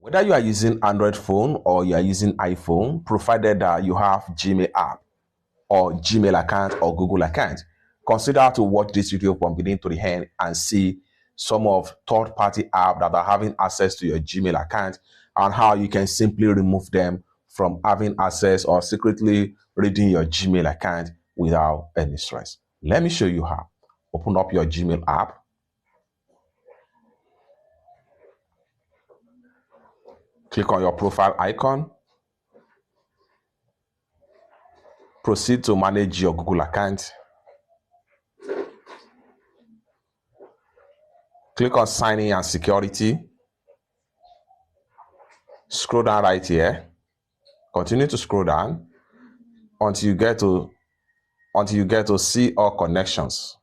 Whether you are using Android phone or you are using iPhone, provided that you have Gmail app or Gmail account or Google account, consider to watch this video from beginning to the end and see some of third-party apps that are having access to your Gmail account and how you can simply remove them from having access or secretly reading your Gmail account without any stress. Let me show you how. Open up your Gmail app. Click on your profile icon. Proceed to manage your Google account. Click on sign in and security. Scroll down right here. Continue to scroll down until you get to see all connections.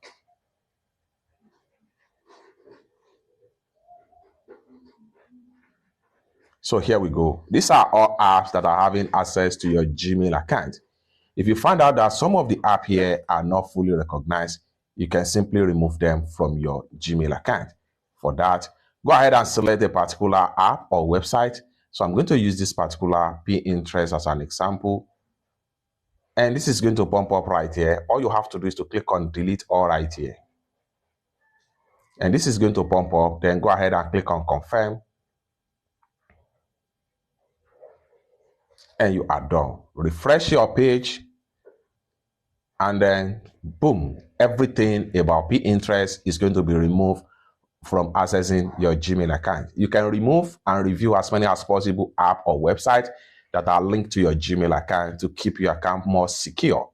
So here we go. These are all apps that are having access to your Gmail account. If you find out that some of the apps here are not fully recognized, you can simply remove them from your Gmail account. For that, go ahead and select a particular app or website. So I'm going to use this particular Pinterest as an example. And this is going to pop up right here. All you have to do is to click on delete all right here. And this is going to pop up. Then go ahead and click on confirm. And you are done. Refresh your page. And then, boom, everything about Pinterest is going to be removed from accessing your Gmail account. You can remove and review as many as possible apps or websites that are linked to your Gmail account to keep your account more secure.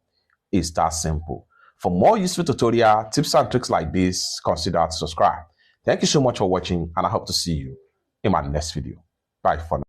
It's that simple. For more useful tutorial tips and tricks like this, consider to subscribe. Thank you so much for watching, and I hope to see you in my next video. Bye for now.